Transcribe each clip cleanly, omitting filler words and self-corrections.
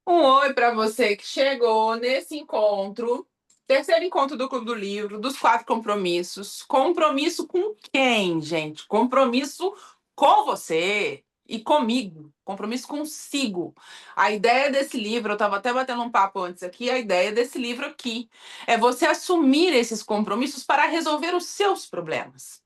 Um oi para você que chegou nesse encontro, terceiro encontro do Clube do Livro, dos 4 compromissos. Compromisso com quem, gente? Compromisso com você e comigo. Compromisso consigo. A ideia desse livro, eu estava até batendo um papo antes aqui, a ideia desse livro aqui é você assumir esses compromissos para resolver os seus problemas.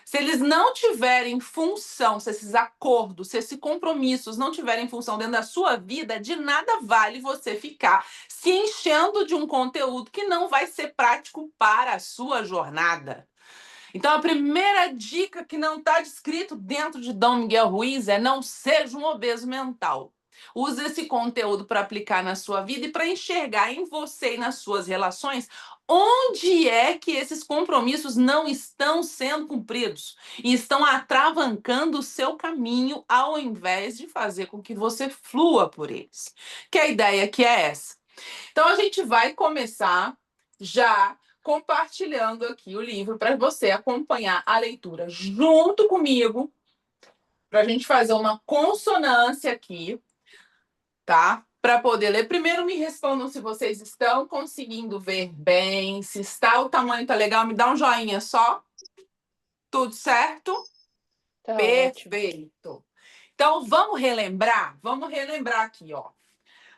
Se eles não tiverem função, se esses acordos, se esses compromissos não tiverem função dentro da sua vida, de nada vale você ficar se enchendo de um conteúdo que não vai ser prático para a sua jornada. Então, a primeira dica que não está descrito dentro de Dom Miguel Ruiz é: não seja um obeso mental. Use esse conteúdo para aplicar na sua vida e para enxergar em você e nas suas relações onde é que esses compromissos não estão sendo cumpridos e estão atravancando o seu caminho ao invés de fazer com que você flua por eles. Que a ideia que é essa. Então, a gente vai começar já compartilhando aqui o livro para você acompanhar a leitura junto comigo, para a gente fazer uma consonância aqui, tá? Para poder ler. Primeiro, me respondam se vocês estão conseguindo ver bem, se está o tamanho tá legal, me dá um joinha só. Tudo certo? Tá ótimo. Perfeito. Então, vamos relembrar? Vamos relembrar aqui, ó.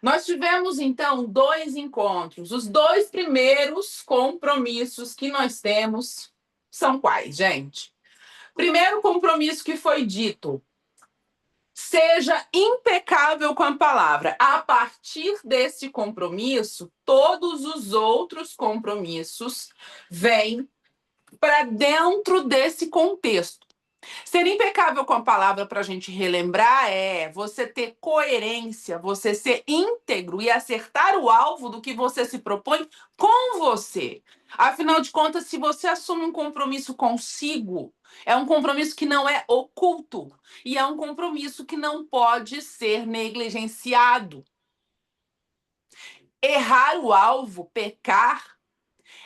Nós tivemos, então, 2 encontros. Os 2 primeiros compromissos que nós temos são quais, gente? Primeiro compromisso que foi dito: seja impecável com a palavra. A partir desse compromisso, todos os outros compromissos vêm para dentro desse contexto. Ser impecável com a palavra, para a gente relembrar, é você ter coerência, você ser íntegro e acertar o alvo do que você se propõe com você. Afinal de contas, se você assume um compromisso consigo, é um compromisso que não é oculto e é um compromisso que não pode ser negligenciado. Errar o alvo, pecar,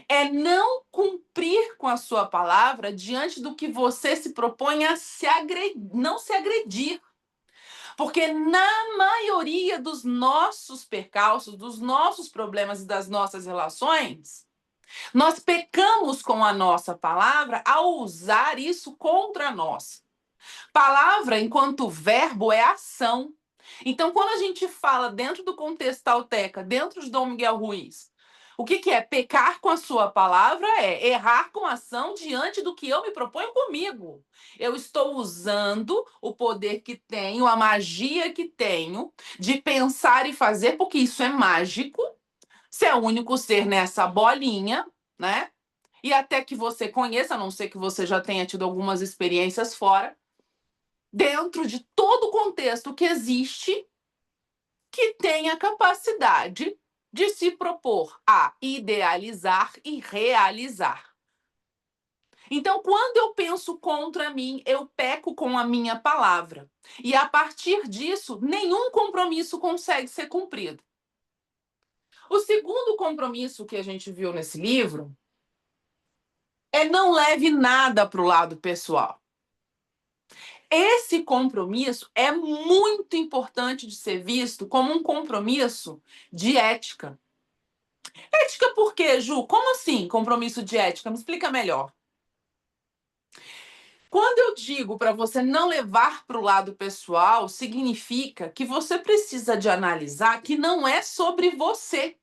é não cumprir com a sua palavra diante do que você se propõe a não se agredir. Porque na maioria dos nossos percalços, dos nossos problemas e das nossas relações, nós pecamos com a nossa palavra ao usar isso contra nós. Palavra, enquanto verbo, é ação. Então, quando a gente fala dentro do contexto tauteca, dentro de Dom Miguel Ruiz, o que é pecar com a sua palavra? É errar com a ação diante do que eu me proponho comigo. Eu estou usando o poder que tenho, a magia que tenho de pensar e fazer, porque isso é mágico. Você é o único ser nessa bolinha, né? E até que você conheça, a não ser que você já tenha tido algumas experiências fora, dentro de todo o contexto que existe, que tem a capacidade de se propor a idealizar e realizar. Então, quando eu penso contra mim, eu peco com a minha palavra. E a partir disso, nenhum compromisso consegue ser cumprido. O segundo compromisso que a gente viu nesse livro é: não leve nada para o lado pessoal. Esse compromisso é muito importante de ser visto como um compromisso de ética. Ética por quê, Ju? Como assim compromisso de ética? Me explica melhor. Quando eu digo para você não levar para o lado pessoal, significa que você precisa de analisar que não é sobre você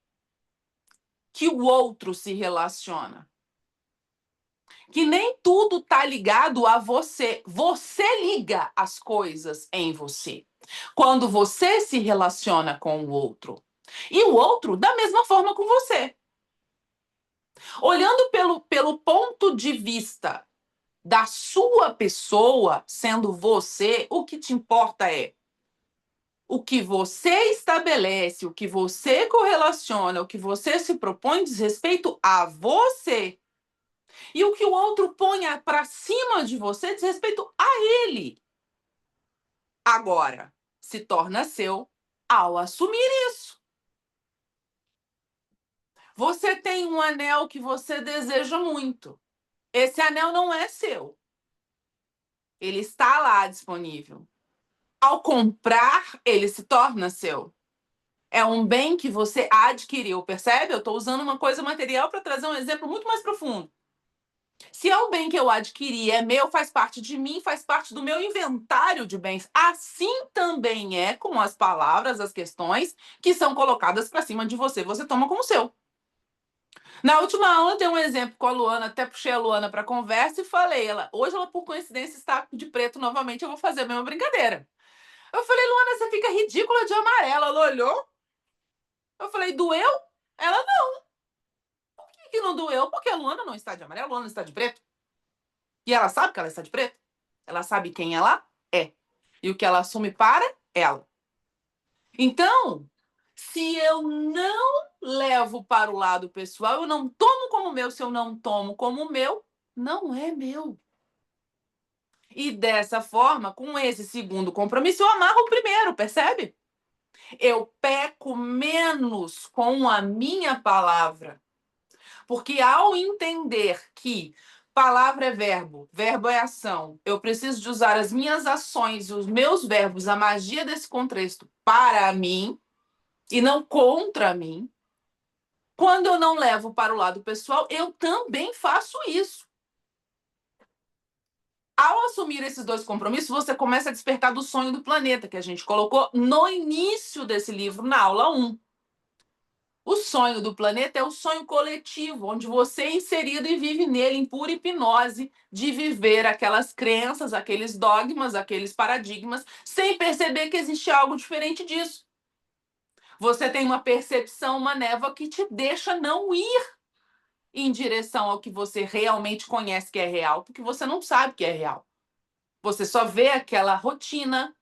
que o outro se relaciona. Que nem tudo está ligado a você. Você liga as coisas em você. Quando você se relaciona com o outro. E o outro da mesma forma com você. Olhando pelo ponto de vista da sua pessoa, sendo você, o que te importa é o que você estabelece, o que você correlaciona, o que você se propõe diz respeito a você. E o que o outro põe para cima de você diz respeito a ele. Agora, se torna seu ao assumir isso. Você tem um anel que você deseja muito. Esse anel não é seu. Ele está lá disponível. Ao comprar, ele se torna seu. É um bem que você adquiriu, percebe? Eu estou usando uma coisa material para trazer um exemplo muito mais profundo. Se é um bem que eu adquiri, é meu, faz parte de mim, faz parte do meu inventário de bens, assim também é com as palavras, as questões que são colocadas para cima de você, você toma como seu. Na última aula, tem um exemplo com a Luana, até puxei a Luana para conversa e falei, hoje ela, por coincidência, está de preto novamente, eu vou fazer a mesma brincadeira. Eu falei, Luana, você fica ridícula de amarelo. Ela olhou, eu falei, doeu? Ela, não. Por que não doeu? Porque a Luana não está de amarelo, a Luana está de preto. E ela sabe que ela está de preto. Ela sabe quem ela é. E o que ela assume para ela. Então, se eu não levo para o lado pessoal, eu não tomo como meu. Se eu não tomo como meu, não é meu. E dessa forma, com esse segundo compromisso, eu amarro o primeiro, percebe? Eu peco menos com a minha palavra. Porque ao entender que palavra é verbo, verbo é ação, eu preciso de usar as minhas ações, os meus verbos, a magia desse contexto para mim e não contra mim. Quando eu não levo para o lado pessoal, eu também faço isso. Ao assumir esses dois compromissos, você começa a despertar do sonho do planeta, que a gente colocou no início desse livro, na aula 1. O sonho do planeta é o sonho coletivo, onde você é inserido e vive nele em pura hipnose de viver aquelas crenças, aqueles dogmas, aqueles paradigmas, sem perceber que existe algo diferente disso. Você tem uma percepção, uma névoa que te deixa não ir em direção ao que você realmente conhece que é real, porque você não sabe que é real. Você só vê aquela rotina,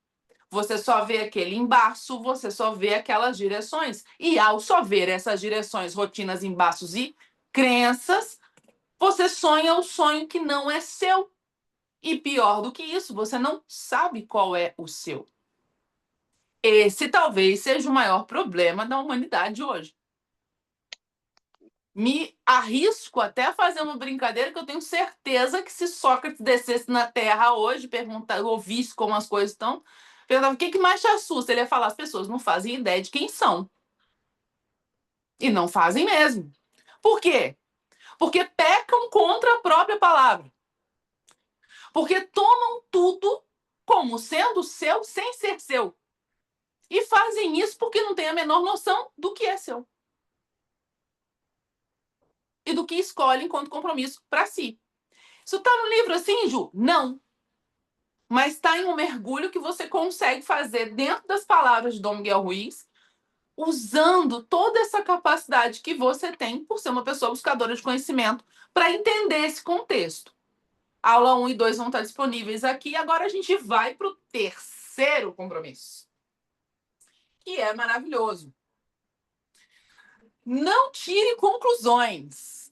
você só vê aquele embaço, você só vê aquelas direções. E ao só ver essas direções, rotinas, embaços e crenças, você sonha o sonho que não é seu. E pior do que isso, você não sabe qual é o seu. Esse talvez seja o maior problema da humanidade hoje. Me arrisco até a fazer uma brincadeira que eu tenho certeza que se Sócrates descesse na Terra hoje, ouvisse como as coisas estão, perguntava o que mais te assusta. Ele ia falar, as pessoas não fazem ideia de quem são. E não fazem mesmo. Por quê? Porque pecam contra a própria palavra. Porque tomam tudo como sendo seu sem ser seu. E fazem isso porque não têm a menor noção do que é seu. E do que escolhem enquanto compromisso para si. Isso está no livro assim, Ju? Não. Mas está em um mergulho que você consegue fazer dentro das palavras de Dom Miguel Ruiz, usando toda essa capacidade que você tem por ser uma pessoa buscadora de conhecimento para entender esse contexto. Aula 1 e 2 vão estar disponíveis aqui. Agora a gente vai para o terceiro compromisso, que é maravilhoso. Não tire conclusões.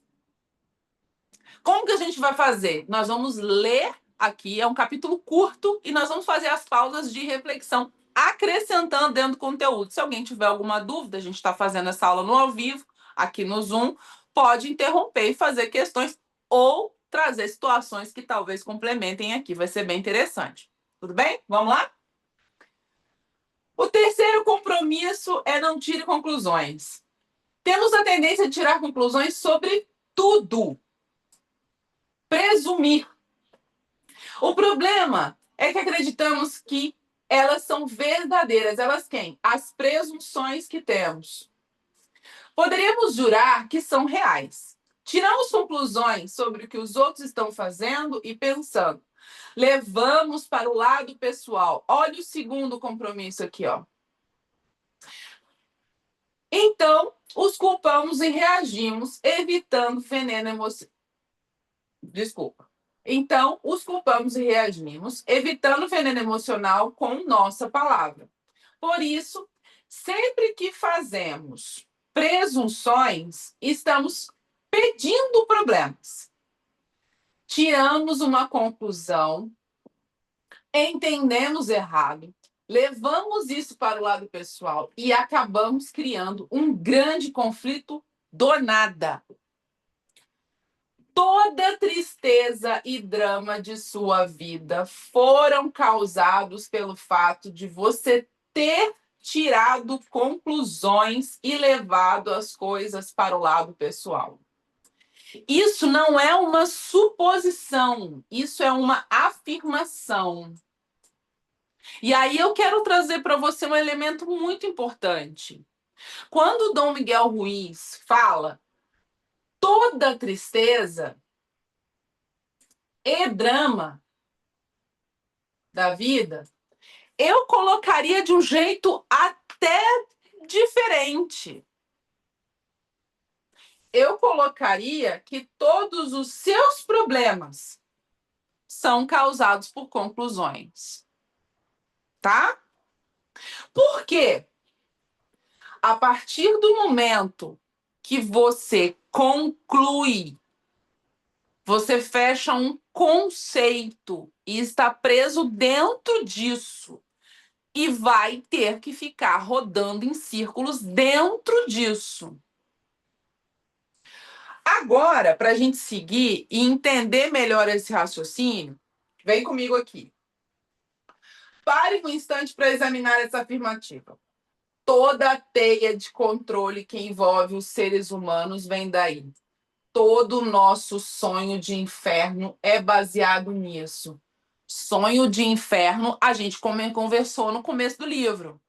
Como que a gente vai fazer? Nós vamos ler aqui, é um capítulo curto, e nós vamos fazer as pausas de reflexão, acrescentando dentro do conteúdo. Se alguém tiver alguma dúvida, a gente está fazendo essa aula no ao vivo, aqui no Zoom, pode interromper e fazer questões ou trazer situações que talvez complementem aqui. Vai ser bem interessante. Tudo bem? Vamos lá? O terceiro compromisso é não tire conclusões. Temos a tendência de tirar conclusões sobre tudo. Presumir. O problema é que acreditamos que elas são verdadeiras. Elas quem? As presunções que temos. Poderíamos jurar que são reais. Tiramos conclusões sobre o que os outros estão fazendo e pensando. Levamos para o lado pessoal. Olha o segundo compromisso aqui, ó. Então, os culpamos e reagimos, evitando veneno emocional. Desculpa. Então, os culpamos e reagimos, evitando veneno emocional com nossa palavra. Por isso, sempre que fazemos presunções, estamos pedindo problemas. Tiramos uma conclusão, entendemos errado, levamos isso para o lado pessoal e acabamos criando um grande conflito do nada. Toda tristeza e drama de sua vida foram causados pelo fato de você ter tirado conclusões e levado as coisas para o lado pessoal. Isso não é uma suposição, isso é uma afirmação. E aí eu quero trazer para você um elemento muito importante. Quando o Dom Miguel Ruiz fala toda tristeza e drama da vida, eu colocaria de um jeito até diferente. Eu colocaria que todos os seus problemas são causados por conclusões. Tá? Por quê? A partir do momento que você conclui, você fecha um conceito e está preso dentro disso e vai ter que ficar rodando em círculos dentro disso. Agora, para a gente seguir e entender melhor esse raciocínio, vem comigo aqui. Pare um instante para examinar essa afirmativa. Toda a teia de controle que envolve os seres humanos vem daí. Todo o nosso sonho de inferno é baseado nisso. Sonho de inferno, a gente conversou no começo do livro.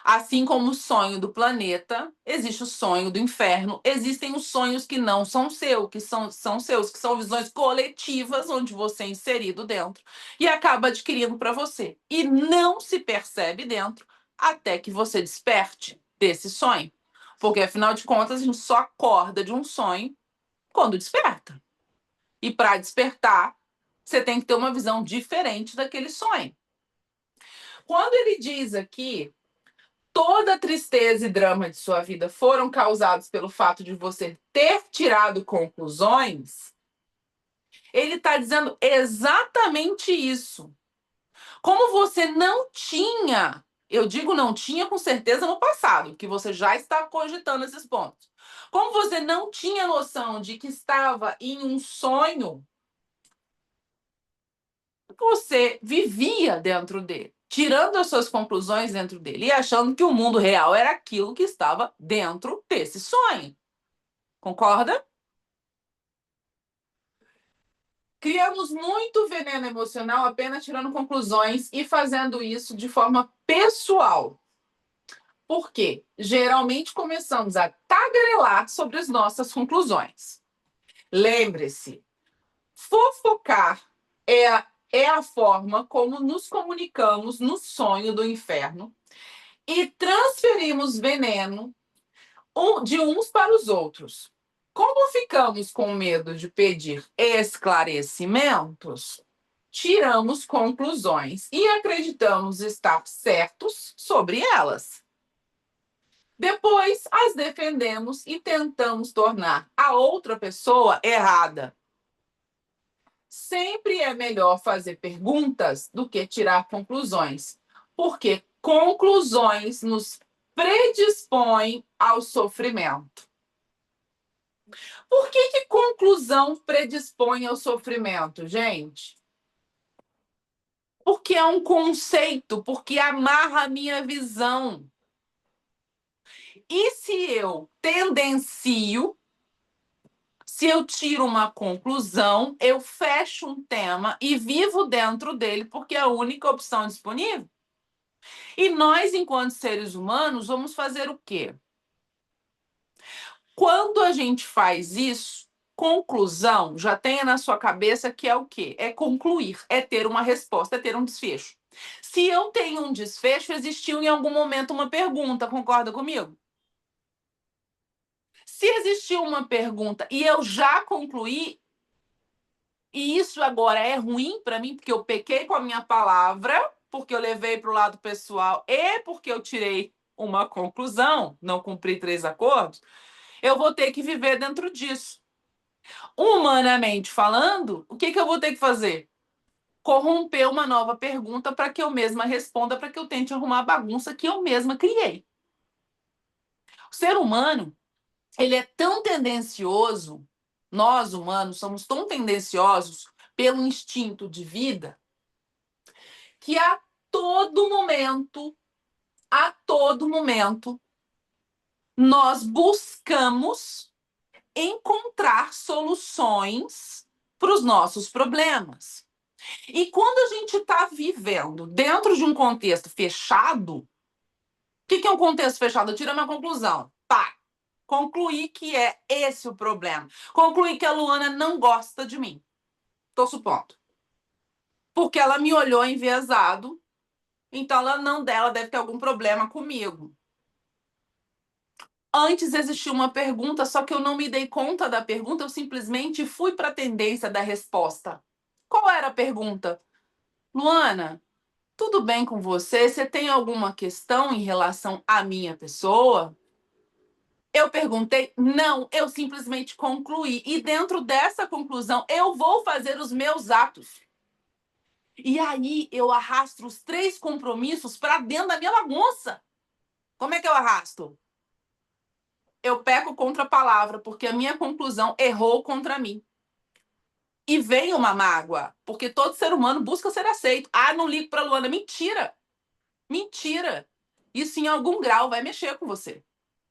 Assim como o sonho do planeta, existe o sonho do inferno, existem os sonhos que não são seus, que são seus, que são visões coletivas, onde você é inserido dentro e acaba adquirindo para você. E não se percebe dentro até que você desperte desse sonho. Porque, afinal de contas, a gente só acorda de um sonho quando desperta. E para despertar, você tem que ter uma visão diferente daquele sonho. Quando ele diz aqui, toda tristeza e drama de sua vida foram causados pelo fato de você ter tirado conclusões, ele está dizendo exatamente isso. Como você não tinha, eu digo não tinha com certeza no passado, que você já está cogitando esses pontos. Como você não tinha noção de que estava em um sonho, você vivia dentro dele, tirando as suas conclusões dentro dele e achando que o mundo real era aquilo que estava dentro desse sonho. Concorda? Criamos muito veneno emocional apenas tirando conclusões e fazendo isso de forma pessoal. Por quê? Geralmente começamos a tagarelar sobre as nossas conclusões. Lembre-se, fofocar é a forma como nos comunicamos no sonho do inferno e transferimos veneno de uns para os outros. Como ficamos com medo de pedir esclarecimentos, tiramos conclusões e acreditamos estar certos sobre elas. Depois as defendemos e tentamos tornar a outra pessoa errada. Sempre é melhor fazer perguntas do que tirar conclusões, porque conclusões nos predispõem ao sofrimento. Por que conclusão predispõe ao sofrimento, gente? Porque é um conceito, porque amarra a minha visão. E se eu tendencio, se eu tiro uma conclusão, eu fecho um tema e vivo dentro dele, porque é a única opção disponível. E nós, enquanto seres humanos, vamos fazer o quê? Quando a gente faz isso, conclusão, já tenha na sua cabeça que é o quê? É concluir, é ter uma resposta, é ter um desfecho. Se eu tenho um desfecho, existiu em algum momento uma pergunta, concorda comigo? Se existiu uma pergunta e eu já concluí, e isso agora é ruim para mim, porque eu pequei com a minha palavra, porque eu levei para o lado pessoal e porque eu tirei uma conclusão, não cumpri 3 acordos, eu vou ter que viver dentro disso. Humanamente falando, o que eu vou ter que fazer? Corromper uma nova pergunta para que eu mesma responda, para que eu tente arrumar a bagunça que eu mesma criei. O ser humano, ele é tão tendencioso, nós humanos somos tão tendenciosos pelo instinto de vida, que a todo momento a todo momento, nós buscamos encontrar soluções para os nossos problemas. E quando a gente está vivendo dentro de um contexto fechado, o que é um contexto fechado? Eu tiro a minha conclusão. Pá! Concluí que é esse o problema. Concluí que a Luana não gosta de mim. Estou supondo. Porque ela me olhou enviesado, então ela deve ter algum problema comigo. Antes existia uma pergunta, só que eu não me dei conta da pergunta, eu simplesmente fui para a tendência da resposta. Qual era a pergunta? Luana, tudo bem com você? Você tem alguma questão em relação à minha pessoa? Eu perguntei, não, eu simplesmente concluí. E dentro dessa conclusão, eu vou fazer os meus atos. E aí eu arrasto os 3 compromissos para dentro da minha bagunça. Como é que eu arrasto? Eu peco contra a palavra, porque a minha conclusão errou contra mim. E vem uma mágoa, porque todo ser humano busca ser aceito. Ah, não ligo para Luana. Mentira! Mentira! Isso em algum grau vai mexer com você.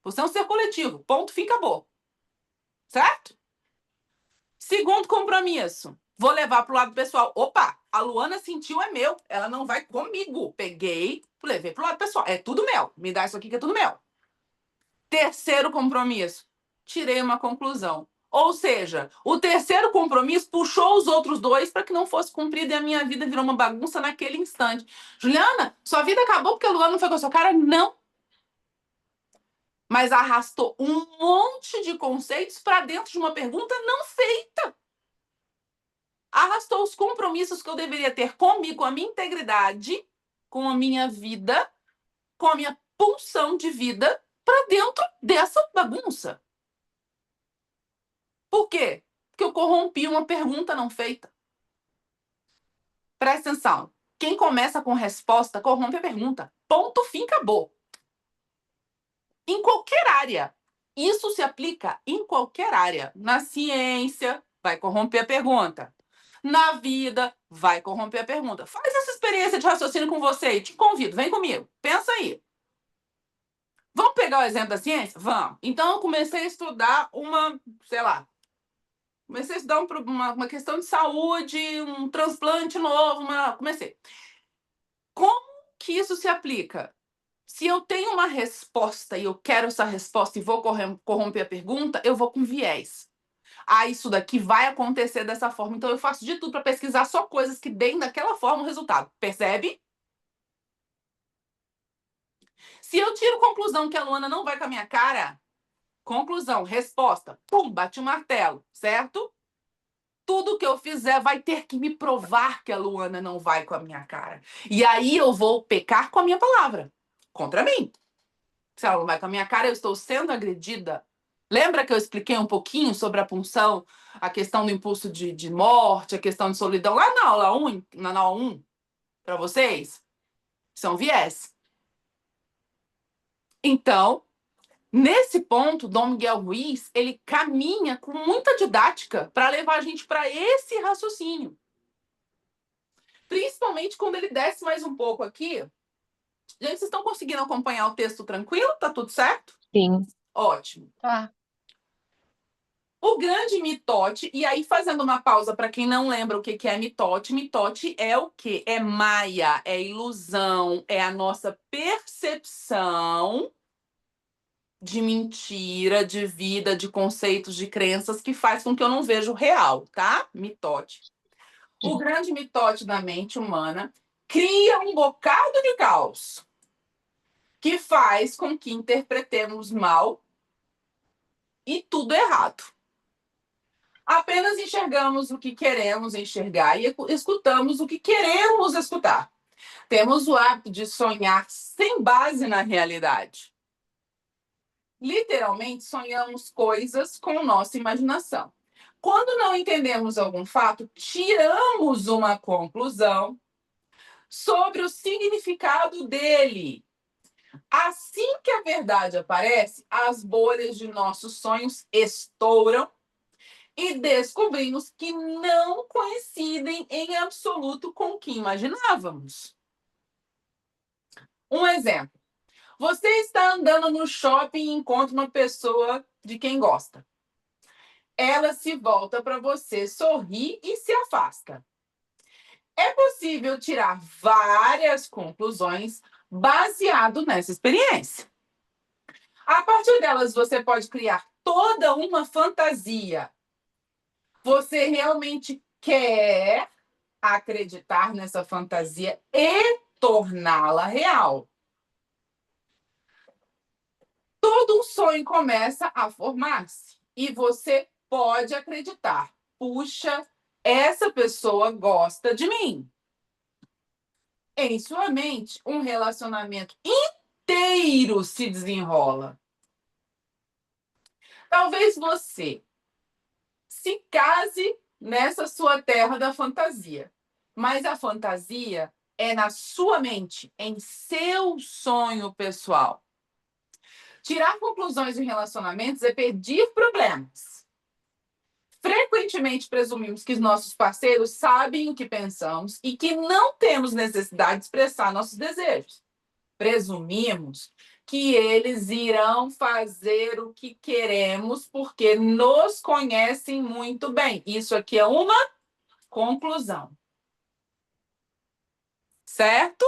Você é um ser coletivo. Ponto, fim, acabou. Certo? Segundo compromisso. Vou levar para o lado pessoal. Opa, a Luana sentiu, é meu. Ela não vai comigo. Peguei, levei para o lado pessoal. É tudo meu. Me dá isso aqui que é tudo meu. Terceiro compromisso. Tirei uma conclusão. Ou seja, o terceiro compromisso puxou os outros 2 para que não fosse cumprido e a minha vida virou uma bagunça naquele instante. Juliana, sua vida acabou porque a Luana não foi com a sua cara? Não. Mas arrastou um monte de conceitos para dentro de uma pergunta não feita. Arrastou os compromissos que eu deveria ter comigo, com a minha integridade, com a minha vida, com a minha pulsão de vida, para dentro dessa bagunça. Por quê? Porque eu corrompi uma pergunta não feita. Presta atenção. Quem começa com resposta corrompe a pergunta. Ponto, fim, acabou. Em qualquer área. Isso se aplica em qualquer área. Na ciência, vai corromper a pergunta. Na vida, vai corromper a pergunta. Faz essa experiência de raciocínio com você e te convido, vem comigo. Pensa aí. Vamos pegar o exemplo da ciência? Vamos. Então, eu comecei a estudar comecei a estudar uma questão de saúde, um transplante novo, comecei. Como que isso se aplica? Se eu tenho uma resposta e eu quero essa resposta e vou corromper a pergunta, eu vou com viés. Ah, isso daqui vai acontecer dessa forma. Então eu faço de tudo para pesquisar só coisas que deem daquela forma o resultado. Percebe? Se eu tiro conclusão que a Luana não vai com a minha cara, conclusão, resposta, pum, bate o martelo, certo? Tudo que eu fizer vai ter que me provar que a Luana não vai com a minha cara. E aí eu vou pecar com a minha palavra, contra mim. Se ela não vai com a minha cara, eu estou sendo agredida. Lembra que eu expliquei um pouquinho sobre a punção, a questão do impulso de morte, a questão de solidão, lá na aula 1, para vocês? São viés. Então, nesse ponto, Dom Miguel Ruiz, ele caminha com muita didática para levar a gente para esse raciocínio. Principalmente quando ele desce mais um pouco aqui. Gente, vocês estão conseguindo acompanhar o texto tranquilo? Tá tudo certo? Sim. Ótimo. Tá. O grande mitote, e aí fazendo uma pausa para quem não lembra o que é mitote, mitote é o quê? É maia, é ilusão, é a nossa percepção de mentira, de vida, de conceitos, de crenças que faz com que eu não veja o real, tá? Mitote. O grande mitote da mente humana cria um bocado de caos que faz com que interpretemos mal e tudo errado. Apenas enxergamos o que queremos enxergar e escutamos o que queremos escutar. Temos o hábito de sonhar sem base na realidade. Literalmente, sonhamos coisas com nossa imaginação. Quando não entendemos algum fato, tiramos uma conclusão sobre o significado dele. Assim que a verdade aparece, as bolhas de nossos sonhos estouram e descobrimos que não coincidem em absoluto com o que imaginávamos. Um exemplo. Você está andando no shopping e encontra uma pessoa de quem gosta. Ela se volta para você, sorri e se afasta. É possível tirar várias conclusões baseado nessa experiência. A partir delas, você pode criar toda uma fantasia. Você realmente quer acreditar nessa fantasia e torná-la real. Todo um sonho começa a formar-se e você pode acreditar. Puxa, essa pessoa gosta de mim. Em sua mente, um relacionamento inteiro se desenrola. Talvez você se case nessa sua terra da fantasia, mas a fantasia é na sua mente, em seu sonho pessoal. Tirar conclusões em relacionamentos é pedir problemas. Frequentemente presumimos que os nossos parceiros sabem o que pensamos e que não temos necessidade de expressar nossos desejos. Presumimos que eles irão fazer o que queremos porque nos conhecem muito bem. Isso aqui é uma conclusão. Certo?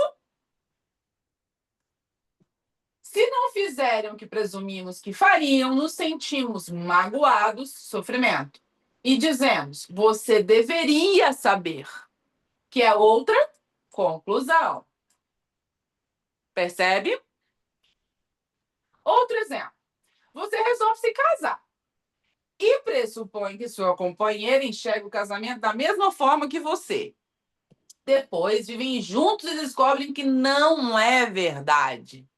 Se não fizerem o que presumimos que fariam, nos sentimos magoados, sofrimento. E dizemos, você deveria saber, que é outra conclusão. Percebe? Outro exemplo. Você resolve se casar e pressupõe que sua companheira enxerga o casamento da mesma forma que você. Depois vivem juntos e descobrem que não é verdade.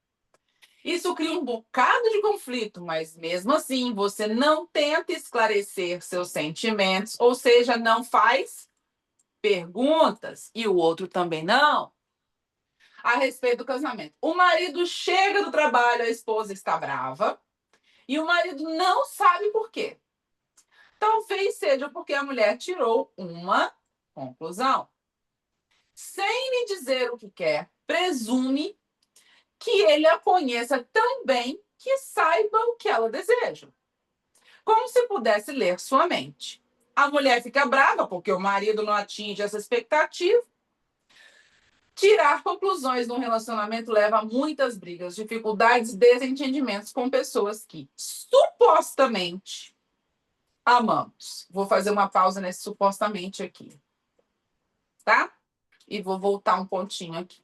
Isso cria um bocado de conflito, mas mesmo assim você não tenta esclarecer seus sentimentos, ou seja, não faz perguntas, e o outro também não, a respeito do casamento. O marido chega do trabalho, a esposa está brava, e o marido não sabe por quê. Talvez seja porque a mulher tirou uma conclusão. Sem lhe dizer o que quer, presume que ele a conheça tão bem que saiba o que ela deseja. Como se pudesse ler sua mente. A mulher fica brava porque o marido não atinge essa expectativa. Tirar conclusões num relacionamento leva a muitas brigas, dificuldades, desentendimentos com pessoas que supostamente amamos. Vou fazer uma pausa nesse supostamente aqui. Tá? E vou voltar um pontinho aqui.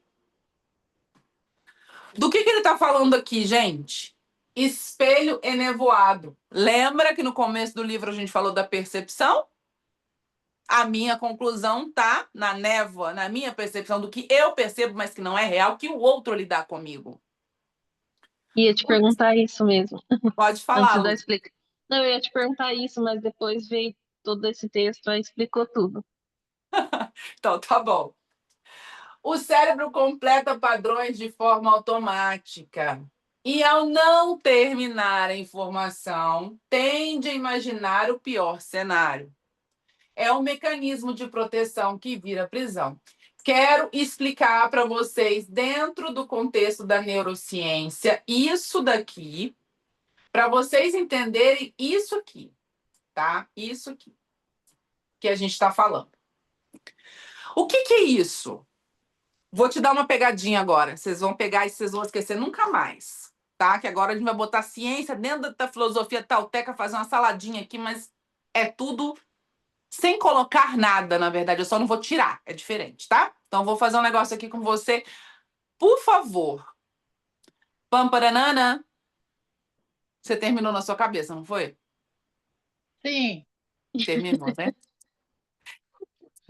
Do que ele está falando aqui, gente? Espelho enevoado. Lembra que no começo do livro a gente falou da percepção? A minha conclusão tá na névoa, na minha percepção do que eu percebo, mas que não é real, que o outro lidar comigo. Ia te perguntar isso mesmo, Pode falar, antes da Lu. explicação. Não, eu ia te perguntar isso, mas depois veio todo esse texto, aí explicou tudo. Então, tá bom. O cérebro completa padrões de forma automática. E ao não terminar a informação, tende a imaginar o pior cenário. É um mecanismo de proteção que vira prisão. Quero explicar para vocês, dentro do contexto da neurociência, isso daqui, para vocês entenderem isso aqui, tá? Isso aqui que a gente está falando. O que é isso? Vou te dar uma pegadinha agora. Vocês vão pegar e vocês vão esquecer nunca mais, tá? Que agora a gente vai botar ciência dentro da filosofia tauteca, fazer uma saladinha aqui, mas é tudo sem colocar nada, na verdade. Eu só não vou tirar, é diferente, tá? Então, vou fazer um negócio aqui com você. Por favor. Pamparanana. Você terminou na sua cabeça, não foi? Sim. Terminou, né?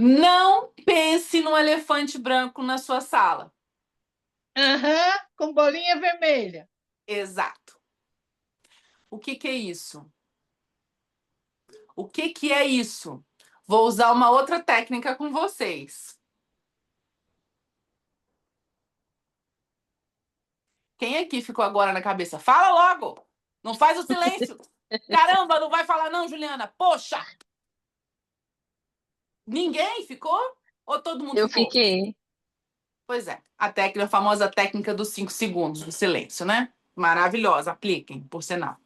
Não pense no elefante branco na sua sala. Aham, com bolinha vermelha. Exato. O que é isso? O que é isso? Vou usar uma outra técnica com vocês. Quem aqui ficou agora na cabeça? Fala logo! Não faz o silêncio! Caramba, não vai falar não, Juliana? Poxa! Ninguém ficou? Ou todo mundo Eu ficou? fiquei. Pois é, a famosa técnica dos 5 segundos do silêncio, né? Maravilhosa, apliquem, por sinal.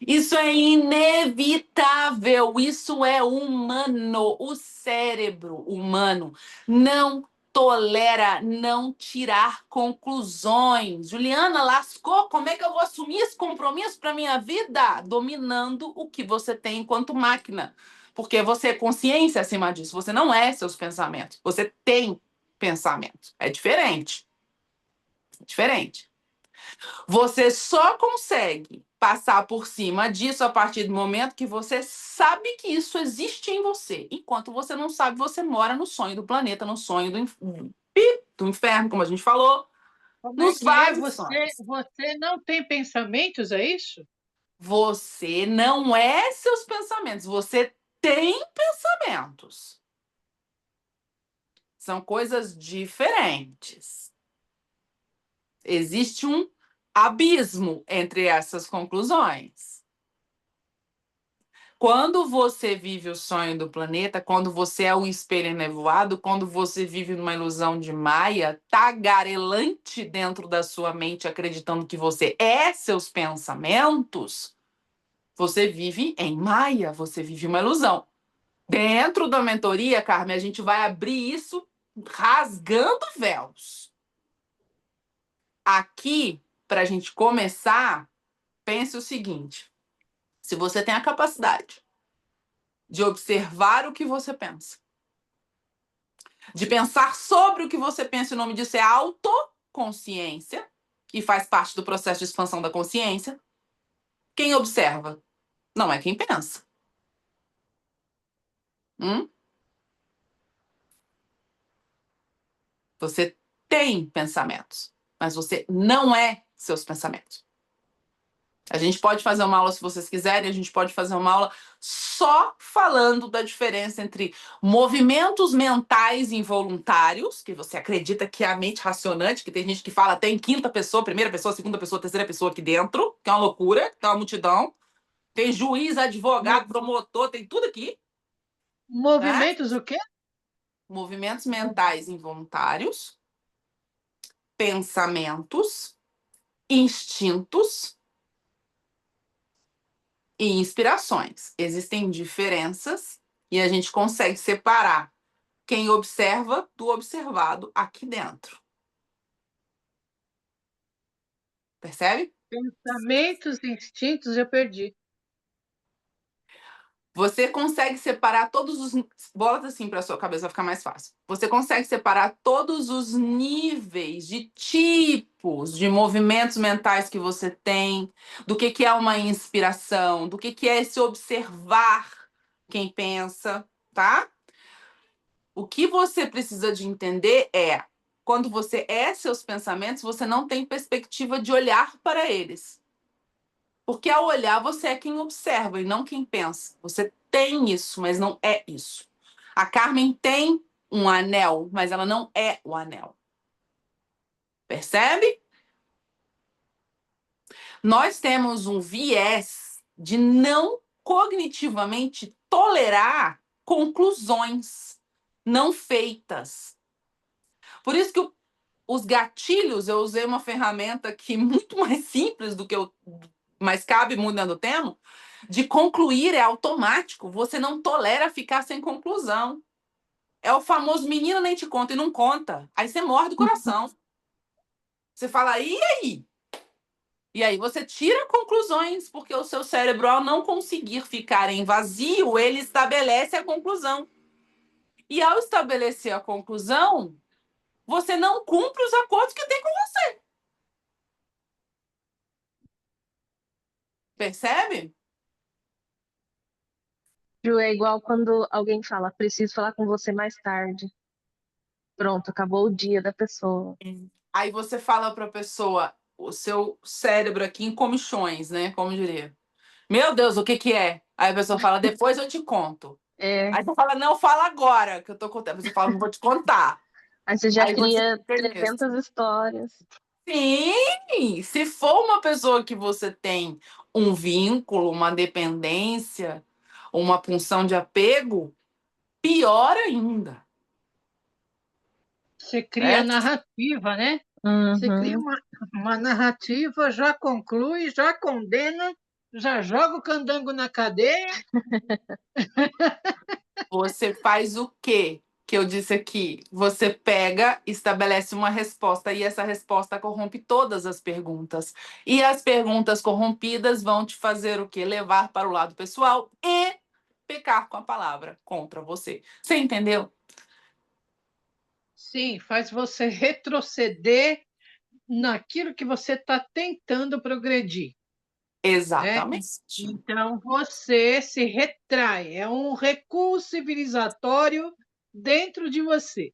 Isso é inevitável, isso é humano. O cérebro humano não tolera não tirar conclusões. Juliana, lascou? Como é que eu vou assumir esse compromisso para minha vida? Dominando o que você tem enquanto máquina. Porque você é consciência acima disso. Você não é seus pensamentos. Você tem pensamentos. É diferente. É diferente. Você só consegue passar por cima disso a partir do momento que você sabe que isso existe em você. Enquanto você não sabe, você mora no sonho do planeta, no sonho do inferno, como a gente falou, Como é nos que é? vários sonhos. Você não tem pensamentos, é isso? Você não é seus pensamentos, você tem pensamentos. São coisas diferentes. Existe um abismo entre essas conclusões. Quando você vive o sonho do planeta, quando você é um espelho enevoado, quando você vive numa ilusão de Maia, tagarelante dentro da sua mente, acreditando que você é seus pensamentos, você vive em Maia, você vive uma ilusão. Dentro da mentoria, Carmen, a gente vai abrir isso rasgando véus. Aqui, para a gente começar, pense o seguinte: se você tem a capacidade de observar o que você pensa, de pensar sobre o que você pensa, o nome disso é autoconsciência, e faz parte do processo de expansão da consciência. Quem observa não é quem pensa. Hum? Você tem pensamentos, mas você não é seus pensamentos. A gente pode fazer uma aula, se vocês quiserem, a gente pode fazer uma aula só falando da diferença entre movimentos mentais involuntários, que você acredita que é a mente racionante, que tem gente que fala até em quinta pessoa, primeira pessoa, segunda pessoa, terceira pessoa aqui dentro, que é uma loucura, que é uma multidão. Tem juiz, advogado, promotor, tem tudo aqui, né? Movimentos o quê? Movimentos mentais involuntários, pensamentos, instintos e inspirações. Existem diferenças e a gente consegue separar quem observa do observado aqui dentro. Percebe? Pensamentos, instintos, eu perdi. Você consegue separar todos os... Bota assim para sua cabeça ficar mais fácil. Você consegue separar todos os níveis de tipos de movimentos mentais que você tem, do que é uma inspiração, do que é esse observar quem pensa, tá? O que você precisa de entender é, quando você é seus pensamentos, você não tem perspectiva de olhar para eles. Porque ao olhar, você é quem observa e não quem pensa. Você tem isso, mas não é isso. A Carmen tem um anel, mas ela não é o anel. Percebe? Nós temos um viés de não cognitivamente tolerar conclusões não feitas. Por isso que os gatilhos, eu usei uma ferramenta que é muito mais simples do que eu, mas cabe muito dentro do tema, de concluir é automático. Você não tolera ficar sem conclusão. É o famoso menino nem te conta e não conta. Aí você morre do coração. Você fala, e aí? E aí você tira conclusões, porque o seu cérebro, ao não conseguir ficar em vazio, ele estabelece a conclusão. E ao estabelecer a conclusão, você não cumpre os acordos que tem com você. Percebe? Ju, é igual quando alguém fala, preciso falar com você mais tarde. Pronto, acabou o dia da pessoa. Aí você fala para a pessoa, o seu cérebro aqui em comichões, né? Como diria. Meu Deus, o que que é? Aí a pessoa fala, depois eu te conto. É, Aí você fala, não, fala agora, que eu tô contando. Você fala, não vou te contar. aí você já Aí você cria fica nisso. 300 histórias. Sim! Se for uma pessoa que você tem um vínculo, uma dependência, uma punção de apego, pior ainda. Você cria certo? narrativa, né? Você cria Uhum. uma narrativa, já conclui, já condena, já joga o candango na cadeia. Você faz o quê? Que eu disse aqui. Você pega, estabelece uma resposta e essa resposta corrompe todas as perguntas. E as perguntas corrompidas vão te fazer o quê? Levar para o lado pessoal e pecar com a palavra contra você. Você entendeu? Sim, faz você retroceder naquilo que você está tentando progredir, né? Exatamente. Então você se retrai, é um recuo civilizatório dentro de você.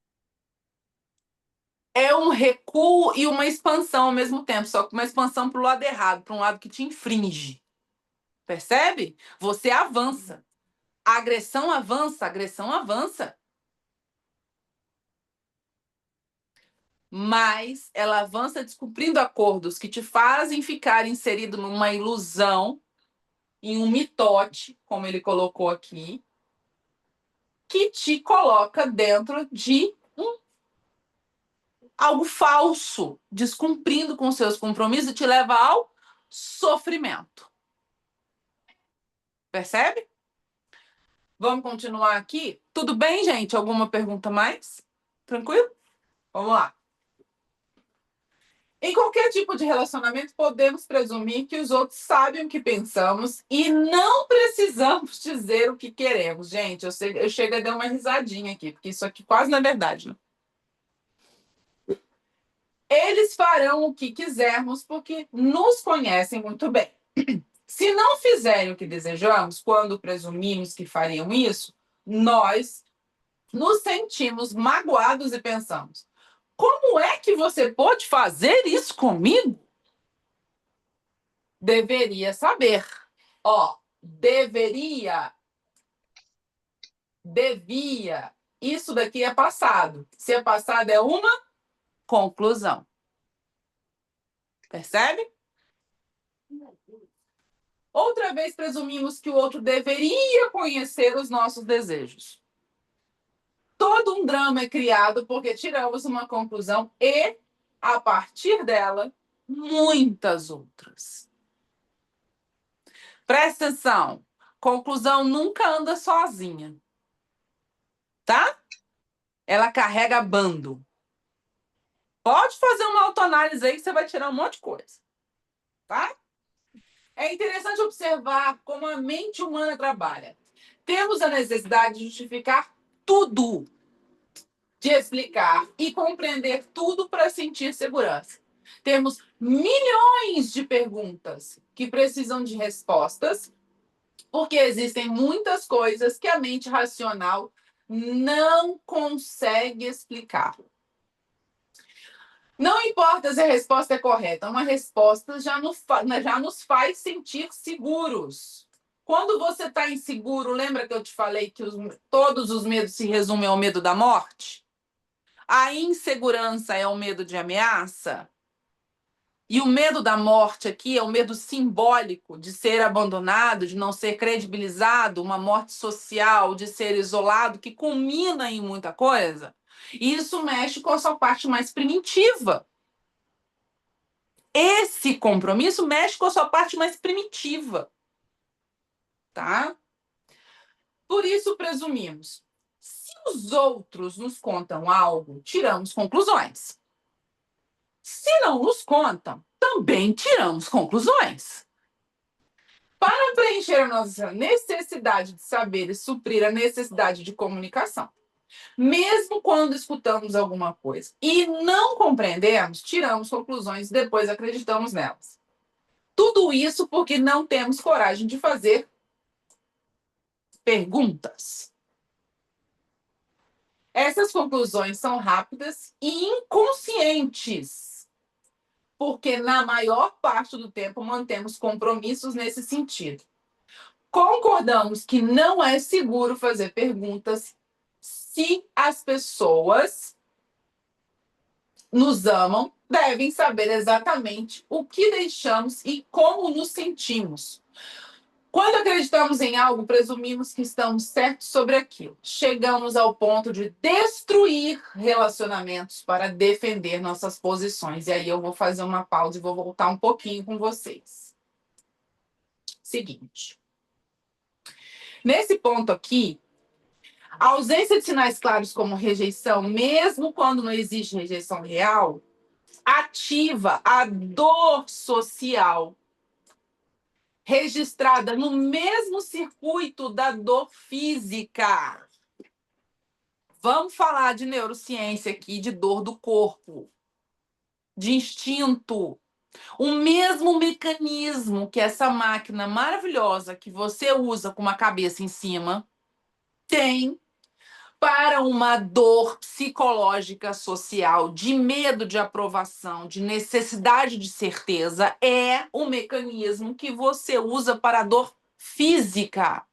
É um recuo e uma expansão ao mesmo tempo, só que uma expansão para o lado errado, para um lado que te infringe. Percebe? Você avança. A agressão avança, a agressão avança. Mas ela avança descumprindo acordos que te fazem ficar inserido numa ilusão, em um mitote, como ele colocou aqui, que te coloca dentro de algo falso, descumprindo com seus compromissos e te leva ao sofrimento. Percebe? Vamos continuar aqui? Tudo bem, gente? Alguma pergunta mais? Tranquilo? Vamos lá. Em qualquer tipo de relacionamento, podemos presumir que os outros sabem o que pensamos e não precisamos dizer o que queremos. Gente, eu chego a dar uma risadinha aqui, porque isso aqui quase não é verdade, né? Eles farão o que quisermos porque nos conhecem muito bem. Se não fizerem o que desejamos, quando presumimos que fariam isso, nós nos sentimos magoados e pensamos: como é que você pode fazer isso comigo? Deveria saber. Ó, deveria, devia. Isso daqui é passado. Se é passado, é uma conclusão. Percebe? Outra vez presumimos que o outro deveria conhecer os nossos desejos. Todo um drama é criado porque tiramos uma conclusão e, a partir dela, muitas outras. Presta atenção. Conclusão nunca anda sozinha. Tá? Ela carrega bando. Pode fazer uma autoanálise aí que você vai tirar um monte de coisa. Tá? É interessante observar como a mente humana trabalha. Temos a necessidade de justificar tudo, de explicar e compreender tudo para sentir segurança. Temos milhões de perguntas que precisam de respostas, porque existem muitas coisas que a mente racional não consegue explicar. Não importa se a resposta é correta, uma resposta já nos faz sentir seguros. Quando você está inseguro, lembra que eu te falei que todos os medos se resumem ao medo da morte? A insegurança é o medo de ameaça? E o medo da morte aqui é o medo simbólico de ser abandonado, de não ser credibilizado, uma morte social, de ser isolado, que culmina em muita coisa. E isso mexe com a sua parte mais primitiva. Esse compromisso mexe com a sua parte mais primitiva. Tá? Por isso presumimos. Se os outros nos contam algo, tiramos conclusões. Se não nos contam, também tiramos conclusões. Para preencher a nossa necessidade de saber e suprir a necessidade de comunicação, mesmo quando escutamos alguma coisa e não compreendemos, tiramos conclusões e depois acreditamos nelas. Tudo isso porque não temos coragem de fazer perguntas. Essas conclusões são rápidas e inconscientes, porque na maior parte do tempo mantemos compromissos nesse sentido. Concordamos que não é seguro fazer perguntas se as pessoas nos amam, devem saber exatamente o que deixamos e como nos sentimos. Quando acreditamos em algo, presumimos que estamos certos sobre aquilo. Chegamos ao ponto de destruir relacionamentos para defender nossas posições. E aí eu vou fazer uma pausa e vou voltar um pouquinho com vocês. Seguinte. Nesse ponto aqui, a ausência de sinais claros como rejeição, mesmo quando não existe rejeição real, ativa a dor social registrada no mesmo circuito da dor física. Vamos falar de neurociência aqui, de dor do corpo, de instinto. O mesmo mecanismo que essa máquina maravilhosa que você usa com uma cabeça em cima tem para uma dor psicológica social, de medo de aprovação, de necessidade de certeza, é o mecanismo que você usa para a dor física.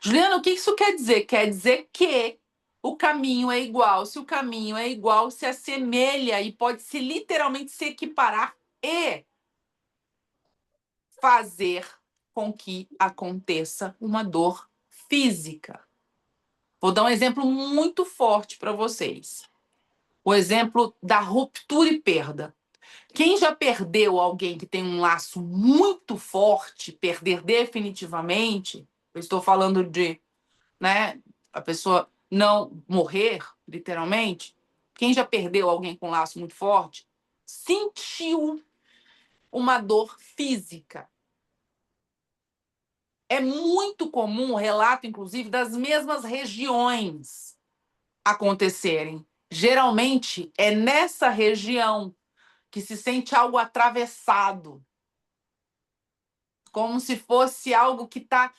Juliana, o que isso quer dizer? Quer dizer que o caminho é igual. Se o caminho é igual, se assemelha e pode se literalmente se equiparar e fazer com que aconteça uma dor física. Vou dar um exemplo muito forte para vocês. O exemplo da ruptura e perda. Quem já perdeu alguém que tem um laço muito forte, perder definitivamente, eu estou falando de, né, a pessoa não morrer, literalmente. Quem já perdeu alguém com um laço muito forte, sentiu uma dor física. É muito comum o relato, inclusive, das mesmas regiões acontecerem. Geralmente é nessa região que se sente algo atravessado, como se fosse algo que está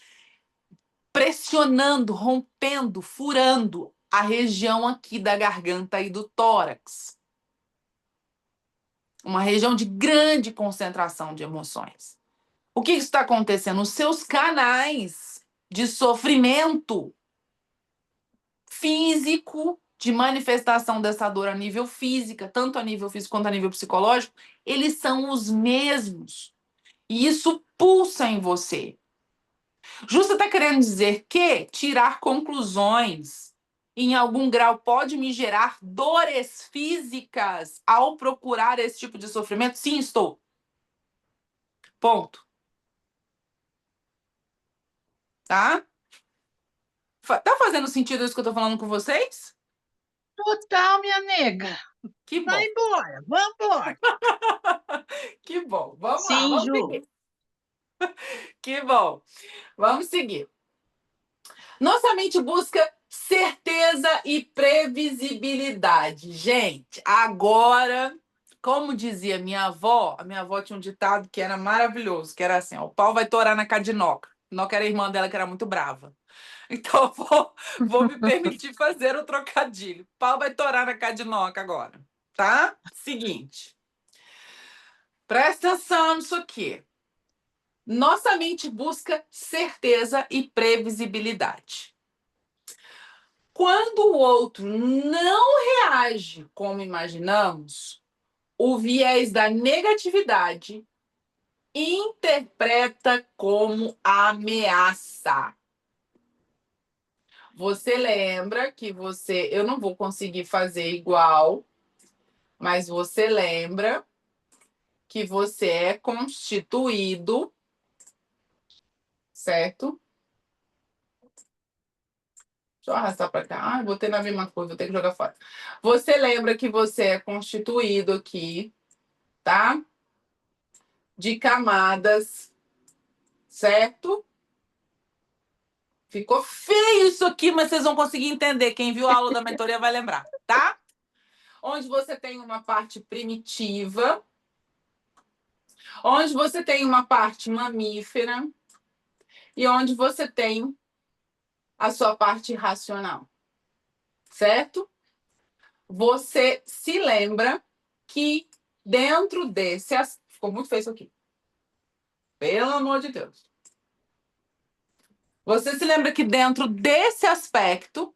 pressionando, rompendo, furando a região aqui da garganta e do tórax. Uma região de grande concentração de emoções. O que está acontecendo? Os seus canais de sofrimento físico, de manifestação dessa dor a nível física, tanto a nível físico quanto a nível psicológico, eles são os mesmos. E isso pulsa em você. Justa está querendo dizer que tirar conclusões em algum grau pode me gerar dores físicas ao procurar esse tipo de sofrimento? Sim, estou. Ponto. Tá? Tá fazendo sentido isso que eu tô falando com vocês? Total, minha nega. Que bom. Vai embora, vamos embora. Que bom. Vamos lá, Sim, vamos Ju. seguir. Que bom. Vamos seguir. Nossa mente busca certeza e previsibilidade. Gente, agora, como dizia minha avó, a minha avó tinha um ditado que era maravilhoso, que era assim, ó, o pau vai torar na cadinoca. Noca era a irmã dela que era muito brava. Então, eu vou me permitir fazer o trocadilho. O pau vai torar na cadinoca agora, tá? Seguinte. Presta atenção nisso aqui. Nossa mente busca certeza e previsibilidade. Quando o outro não reage como imaginamos, o viés da negatividade interpreta como ameaça. Você lembra que eu não vou conseguir fazer igual, mas você lembra que você é constituído, certo? Deixa eu arrastar para cá. Ah, botei na mesma coisa, vou ter que jogar fora. Você lembra que você é constituído aqui, tá? De camadas, certo? Ficou feio isso aqui, mas vocês vão conseguir entender. Quem viu a aula da mentoria vai lembrar, tá? Onde você tem uma parte primitiva, onde você tem uma parte mamífera e onde você tem a sua parte racional, certo? Você se lembra que dentro desse... Ficou muito feio isso aqui. Pelo amor de Deus. Você se lembra que dentro desse aspecto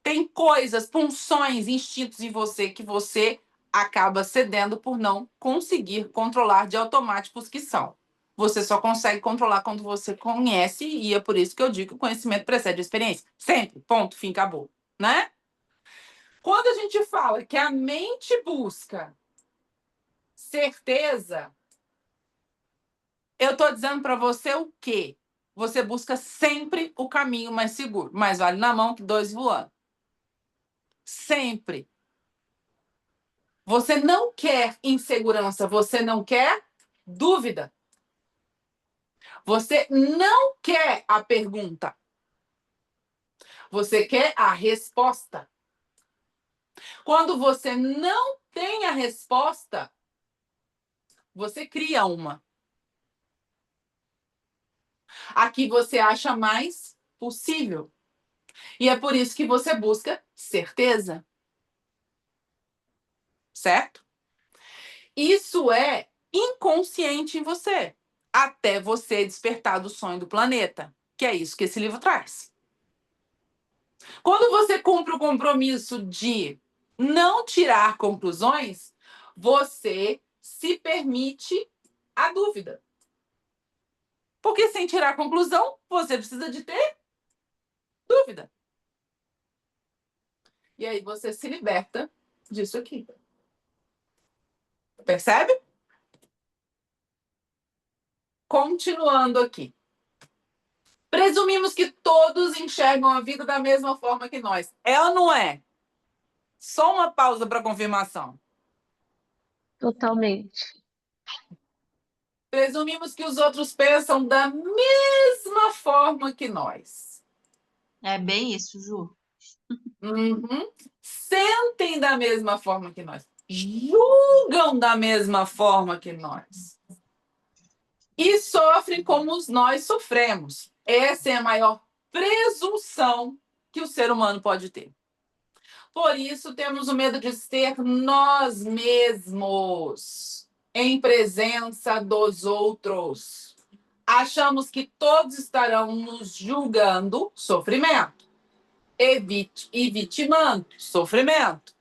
tem coisas, funções, instintos em você que você acaba cedendo por não conseguir controlar de automáticos que são. Você só consegue controlar quando você conhece, e é por isso que eu digo que o conhecimento precede a experiência. Sempre. Ponto, fim, acabou. Né? Quando a gente fala que a mente busca certeza, eu estou dizendo para você o quê? Você busca sempre o caminho mais seguro. Mais vale na mão que dois voando. Sempre. Você não quer insegurança, você não quer dúvida. Você não quer a pergunta. Você quer a resposta. Quando você não tem a resposta, você cria uma. A que você acha mais possível. E é por isso que você busca certeza. Certo? Isso é inconsciente em você. Até você despertar do sonho do planeta. Que é isso que esse livro traz. Quando você cumpre o compromisso de não tirar conclusões, você se permite a dúvida. Porque sem tirar conclusão, você precisa de ter dúvida. E aí você se liberta disso aqui. Percebe? Continuando aqui. Presumimos que todos enxergam a vida da mesma forma que nós. É ou não é? Só uma pausa para confirmação. Totalmente. Presumimos que os outros pensam da mesma forma que nós. É bem isso, Ju. Uhum. Sentem da mesma forma que nós. Julgam da mesma forma que nós. E sofrem como nós sofremos. Essa é a maior presunção que o ser humano pode ter. Por isso, temos o medo de ser nós mesmos, em presença dos outros. Achamos que todos estarão nos julgando, sofrimento. E vitimando, sofrimento.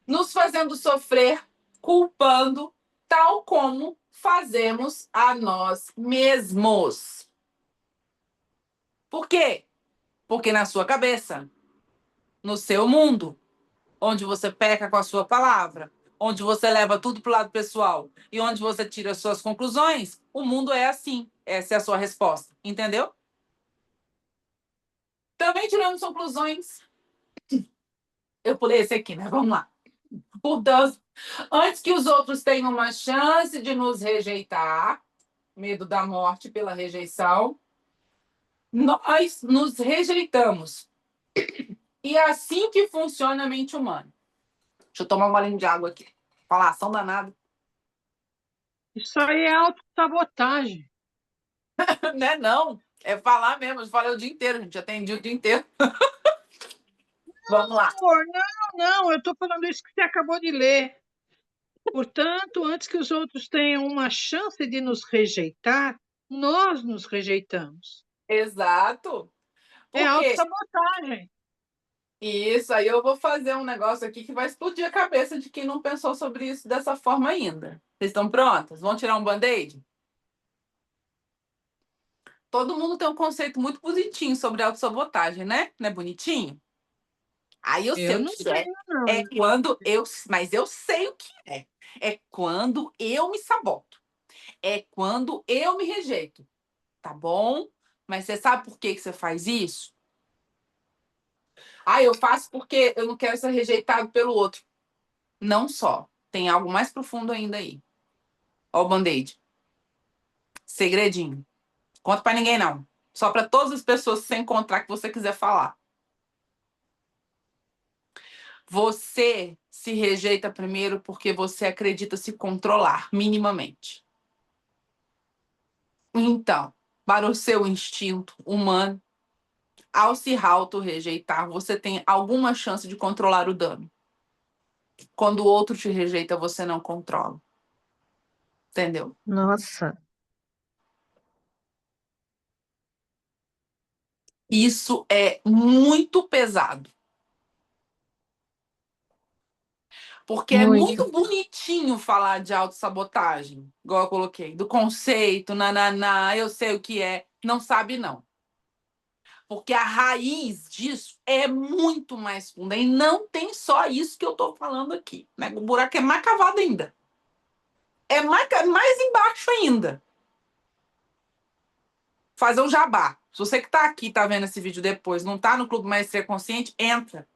Nos fazendo sofrer, culpando, tal como fazemos a nós mesmos. Por quê? Porque na sua cabeça, no seu mundo, onde você peca com a sua palavra, onde você leva tudo para o lado pessoal e onde você tira as suas conclusões, o mundo é assim. Essa é a sua resposta. Entendeu? Também tiramos conclusões. Eu pulei esse aqui, né? Vamos lá. Portanto, antes que os outros tenham uma chance de nos rejeitar, medo da morte pela rejeição, nós nos rejeitamos. E é assim que funciona a mente humana. Deixa eu tomar um golinho de água aqui. Falação danada. Isso aí é autossabotagem. Não é não. É falar mesmo. Eu falei o dia inteiro, gente. Atendi o dia inteiro. Vamos lá. Amor, não, eu estou falando isso que você acabou de ler. Portanto, antes que os outros tenham uma chance de nos rejeitar, nós nos rejeitamos. Exato. É Por quê? autossabotagem. Isso, aí eu vou fazer um negócio aqui que vai explodir a cabeça de quem não pensou sobre isso dessa forma ainda. Vocês estão prontas? Vamos tirar um band-aid? Todo mundo tem um conceito muito bonitinho sobre autossabotagem, né? Não é bonitinho? Aí eu sei Eu o não que é. tenho, não. É quando eu. Mas eu sei o que é. É quando eu me saboto. É quando eu me rejeito. Tá bom? Mas você sabe por que você faz isso? Ah, eu faço porque eu não quero ser rejeitado pelo outro. Não só. Tem algo mais profundo ainda aí. Ó o band-aid. Segredinho. Conta pra ninguém, não. Só para todas as pessoas que você encontrar que você quiser falar. Você se rejeita primeiro porque você acredita se controlar minimamente. Então, para o seu instinto humano, ao se auto-rejeitar, você tem alguma chance de controlar o dano. Quando o outro te rejeita, você não controla. Entendeu? Nossa, Isso é muito pesado. Porque é Muito. muito bonitinho falar de autossabotagem, igual eu coloquei, do conceito, nananá, eu sei o que é. Não sabe, não. Porque a raiz disso é muito mais funda. E não tem só isso que eu estou falando aqui. Né? O buraco é mais cavado ainda. É mais embaixo ainda. Fazer um jabá. Se você que está aqui, está vendo esse vídeo depois, não está no Clube Maestria Consciente, entra.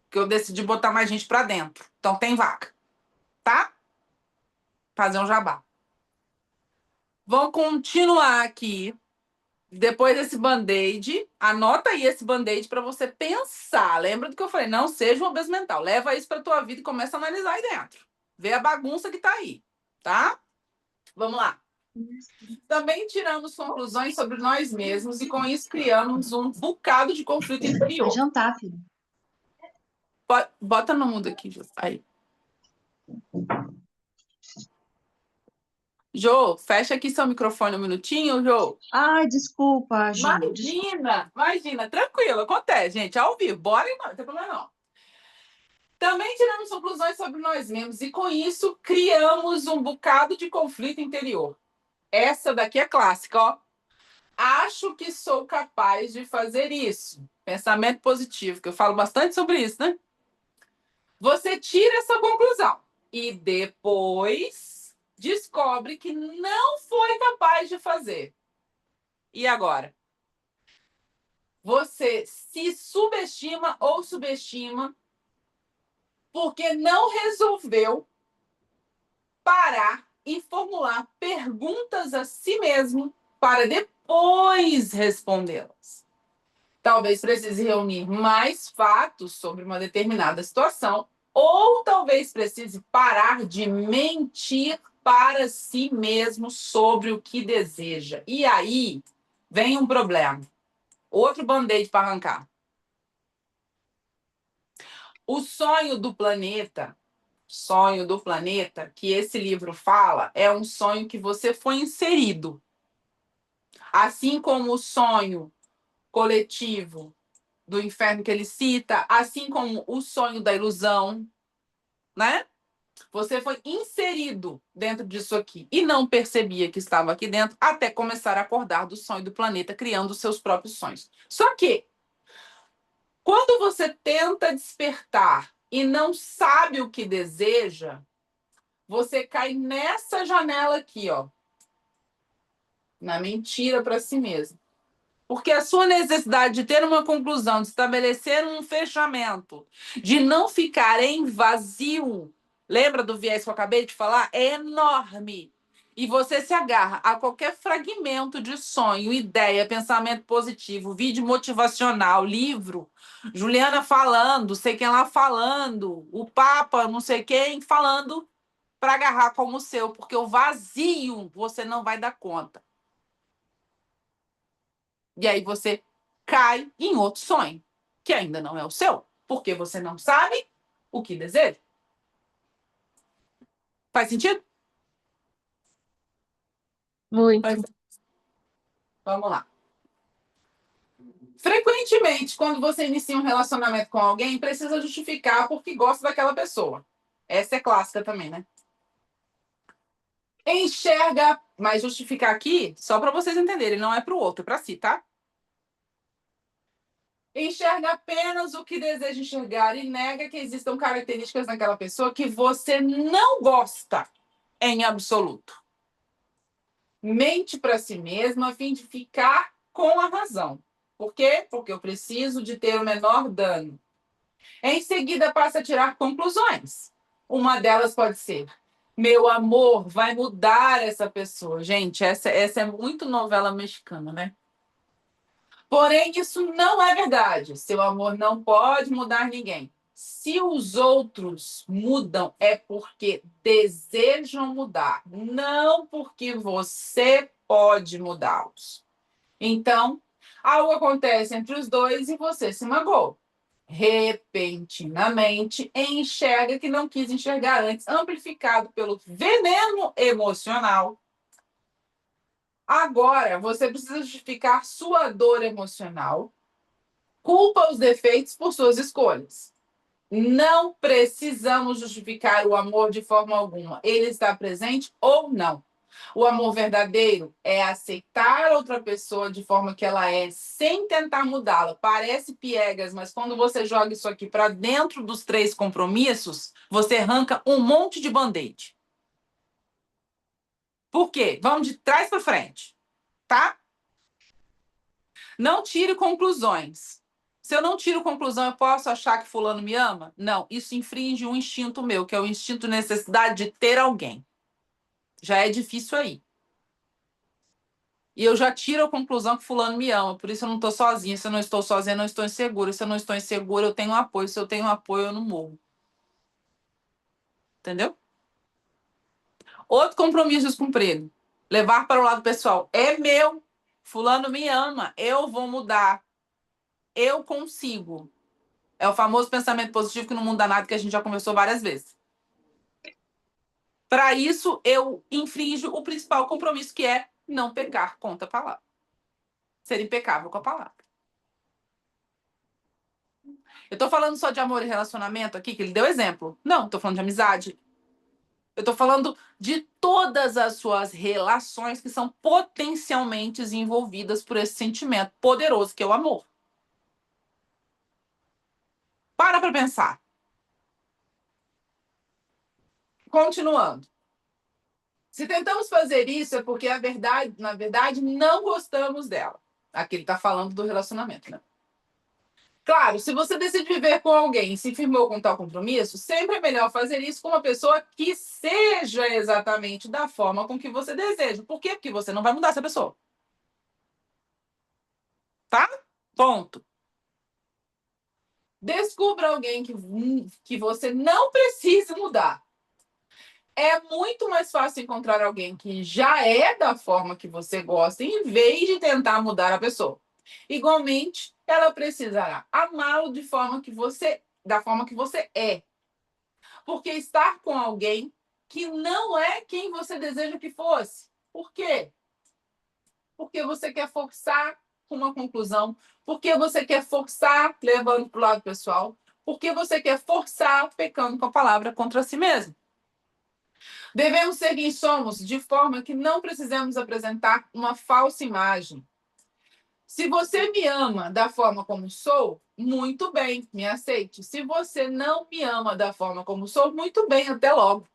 Que eu decidi botar mais gente para dentro. Então tem vaca. Tá? Fazer um jabá. Vamos continuar aqui. Depois desse band-aid, anota aí esse band-aid para você pensar. Lembra do que eu falei? Não seja um obeso mental. Leva isso para tua vida e começa a analisar aí dentro. Vê a bagunça que tá aí, tá? Vamos lá. Também tiramos conclusões sobre nós mesmos e com isso criamos um bocado de conflito Vai interior. jantar, filho. Bota no mundo aqui, Jô. Aí. Jô, fecha aqui seu microfone um minutinho, Jô. Ai, desculpa, Ju. Imagina, tranquilo, acontece, gente, ao vivo, bora e não tem problema não. Também tiramos conclusões sobre nós mesmos e com isso criamos um bocado de conflito interior. Essa daqui é clássica, ó. Acho que sou capaz de fazer isso. Pensamento positivo, que eu falo bastante sobre isso, né? Você tira essa conclusão e depois descobre que não foi capaz de fazer. E agora? Você se subestima ou subestima porque não resolveu parar e formular perguntas a si mesmo para depois respondê-las. Talvez precise reunir mais fatos sobre uma determinada situação, ou talvez precise parar de mentir para si mesmo sobre o que deseja. E aí vem um problema. Outro band-aid para arrancar. O sonho do planeta, que esse livro fala, é um sonho que você foi inserido. Assim como o sonho coletivo do inferno que ele cita, assim como o sonho da ilusão, né? Você foi inserido dentro disso aqui e não percebia que estava aqui dentro até começar a acordar do sonho do planeta, criando os seus próprios sonhos. Só que, quando você tenta despertar e não sabe o que deseja, você cai nessa janela aqui, ó, na mentira para si mesmo. Porque a sua necessidade de ter uma conclusão, de estabelecer um fechamento, de não ficar em vazio, lembra do viés que eu acabei de falar? É enorme. E você se agarra a qualquer fragmento de sonho, ideia, pensamento positivo, vídeo motivacional, livro, Juliana falando, sei quem lá falando, o Papa, não sei quem, falando para agarrar como o seu, porque o vazio você não vai dar conta. E aí você cai em outro sonho, que ainda não é o seu, porque você não sabe o que deseja. Faz sentido? Muito. Vamos lá. Frequentemente, quando você inicia um relacionamento com alguém, precisa justificar porque gosta daquela pessoa. Essa é clássica também, né? Enxerga, mas justificar aqui, só para vocês entenderem, não é para o outro, é para si, tá? Enxerga apenas o que deseja enxergar e nega que existam características naquela pessoa que você não gosta em absoluto. Mente para si mesma a fim de ficar com a razão. Por quê? Porque eu preciso de ter o menor dano. Em seguida, passa a tirar conclusões. Uma delas pode ser: meu amor vai mudar essa pessoa. Gente, essa é muito novela mexicana, né? Porém, isso não é verdade. Seu amor não pode mudar ninguém. Se os outros mudam, é porque desejam mudar, não porque você pode mudá-los. Então, algo acontece entre os dois e você se magoou. Repentinamente, enxerga que não quis enxergar antes, amplificado pelo veneno emocional. Agora, você precisa justificar sua dor emocional, culpa os defeitos por suas escolhas. Não precisamos justificar o amor de forma alguma. Ele está presente ou não. O amor verdadeiro é aceitar outra pessoa de forma que ela é, sem tentar mudá-la. Parece piegas, mas quando você joga isso aqui para dentro dos 3 compromissos, você arranca um monte de band-aid. Por quê? Vamos de trás para frente, tá? Não tire conclusões. Se eu não tiro conclusão, eu posso achar que fulano me ama? Não, isso infringe um instinto meu, que é o instinto de necessidade de ter alguém. Já é difícil aí. E eu já tiro a conclusão que fulano me ama, por isso eu não estou sozinha. Se eu não estou sozinha, eu não estou insegura. Se eu não estou insegura, eu tenho apoio. Se eu tenho apoio, eu não morro. Entendeu? Outro compromisso descumprido. Levar para o lado pessoal. É meu. Fulano me ama. Eu vou mudar. Eu consigo. É o famoso pensamento positivo que não muda nada, que a gente já conversou várias vezes. Para isso, eu infrinjo o principal compromisso, que é não pecar contra a palavra. Ser impecável com a palavra. Eu estou falando só de amor e relacionamento aqui, que ele deu exemplo. Não, estou falando de amizade. Eu estou falando de todas as suas relações que são potencialmente envolvidas por esse sentimento poderoso que é o amor. Para pensar. Continuando. Se tentamos fazer isso é porque na verdade, não gostamos dela. Aqui ele está falando do relacionamento, né? Claro, se você decide viver com alguém e se firmou com tal compromisso, sempre é melhor fazer isso com uma pessoa que seja exatamente da forma com que você deseja. Por quê? Porque você não vai mudar essa pessoa. Tá? Ponto. Descubra alguém que você não precisa mudar. É muito mais fácil encontrar alguém que já é da forma que você gosta, em vez de tentar mudar a pessoa. Igualmente, ela precisará amá-lo da forma que você é. Porque estar com alguém que não é quem você deseja que fosse. Por quê? Porque você quer forçar uma conclusão. Porque você quer forçar levando para o lado pessoal. Porque você quer forçar pecando com a palavra contra si mesmo. Devemos ser quem somos, de forma que não precisamos apresentar uma falsa imagem. Se você me ama da forma como sou, muito bem, me aceite. Se você não me ama da forma como sou, muito bem, até logo.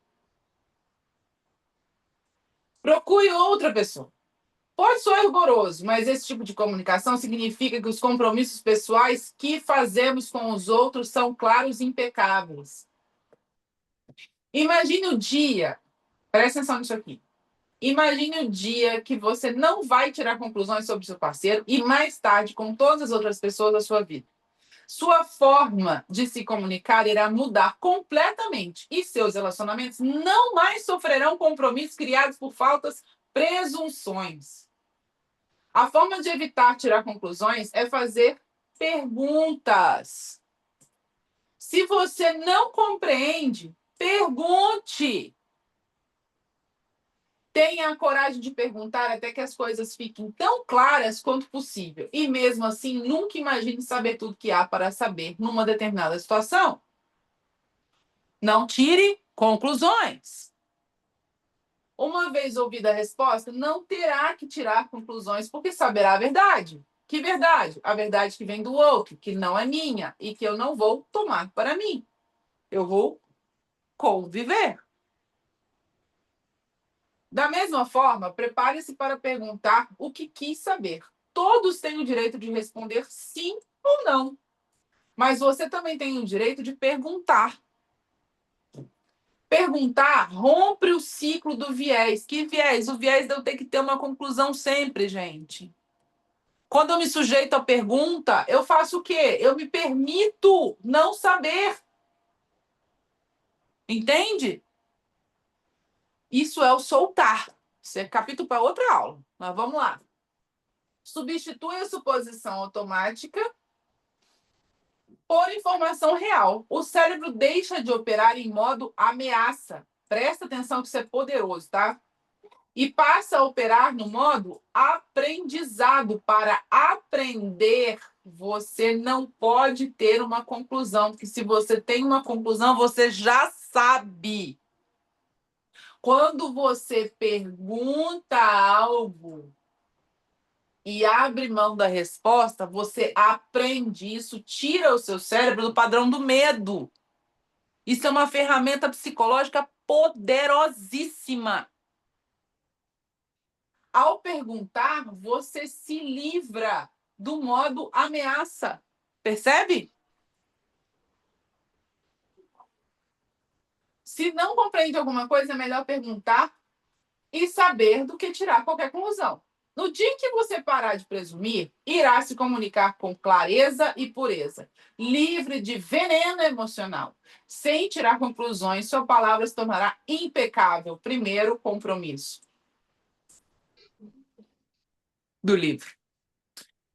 Procure outra pessoa. Pode soar rigoroso, mas esse tipo de comunicação significa que os compromissos pessoais que fazemos com os outros são claros e impecáveis. Imagine o dia, presta atenção nisso aqui. Imagine o dia que você não vai tirar conclusões sobre seu parceiro e mais tarde com todas as outras pessoas da sua vida. Sua forma de se comunicar irá mudar completamente e seus relacionamentos não mais sofrerão compromissos criados por faltas presunções. A forma de evitar tirar conclusões é fazer perguntas. Se você não compreende, pergunte. Tenha a coragem de perguntar até que as coisas fiquem tão claras quanto possível. E mesmo assim, nunca imagine saber tudo que há para saber numa determinada situação. Não tire conclusões. Uma vez ouvida a resposta, não terá que tirar conclusões, porque saberá a verdade. Que verdade? A verdade que vem do outro, que não é minha e que eu não vou tomar para mim. Eu vou conviver. Da mesma forma, prepare-se para perguntar o que quis saber. Todos têm o direito de responder sim ou não. Mas você também tem o direito de perguntar. Perguntar rompe o ciclo do viés. Que viés? O viés de eu ter que ter uma conclusão sempre, gente. Quando eu me sujeito à pergunta, eu faço o quê? Eu me permito não saber. Entende? Isso é o soltar. Isso é capítulo para outra aula. Mas vamos lá. Substitui a suposição automática por informação real. O cérebro deixa de operar em modo ameaça. Presta atenção que isso é poderoso, tá? E passa a operar no modo aprendizado para aprender Você não pode ter uma conclusão, porque se você tem uma conclusão, você já sabe. Quando você pergunta algo e abre mão da resposta, você aprende isso, tira o seu cérebro do padrão do medo. Isso é uma ferramenta psicológica poderosíssima. Ao perguntar, você se livra do modo ameaça. Percebe? Se não compreende alguma coisa, é melhor perguntar e saber do que tirar qualquer conclusão. No dia em que você parar de presumir, irá se comunicar com clareza e pureza, livre de veneno emocional. Sem tirar conclusões, sua palavra se tornará impecável. Primeiro compromisso do livro.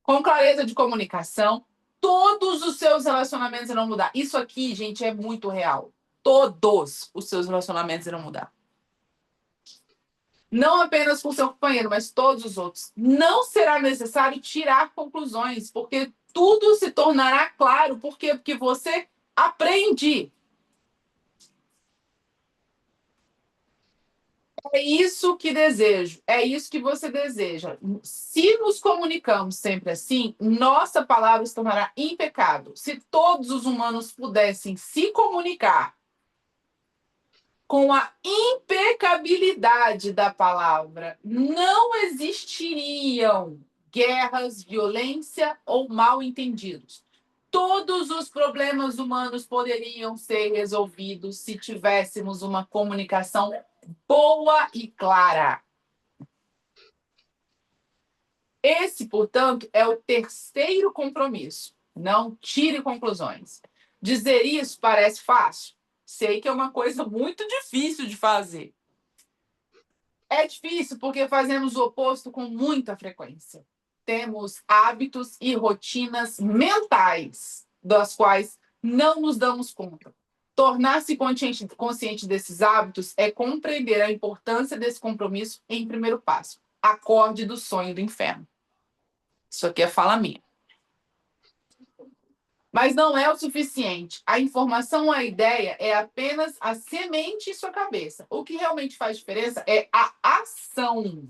Com clareza de comunicação, todos os seus relacionamentos irão mudar. Isso aqui, gente, é muito real. Todos os seus relacionamentos irão mudar. Não apenas com seu companheiro, mas todos os outros. Não será necessário tirar conclusões, porque tudo se tornará claro. Por quê? Porque você aprende. É isso que desejo, é isso que você deseja. Se nos comunicamos sempre assim, nossa palavra se tornará impecável. Se todos os humanos pudessem se comunicar com a impecabilidade da palavra, não existiriam guerras, violência ou mal-entendidos. Todos os problemas humanos poderiam ser resolvidos se tivéssemos uma comunicação boa e clara. Esse, portanto, é o terceiro compromisso. Não tire conclusões. Dizer isso parece fácil. Sei que é uma coisa muito difícil de fazer. É difícil porque fazemos o oposto com muita frequência. Temos hábitos e rotinas mentais das quais não nos damos conta. Tornar-se consciente desses hábitos é compreender a importância desse compromisso em primeiro passo. Acorde do sonho do inferno. Isso aqui é fala minha. Mas não é o suficiente. A informação, a ideia é apenas a semente em sua cabeça. O que realmente faz diferença é a ação.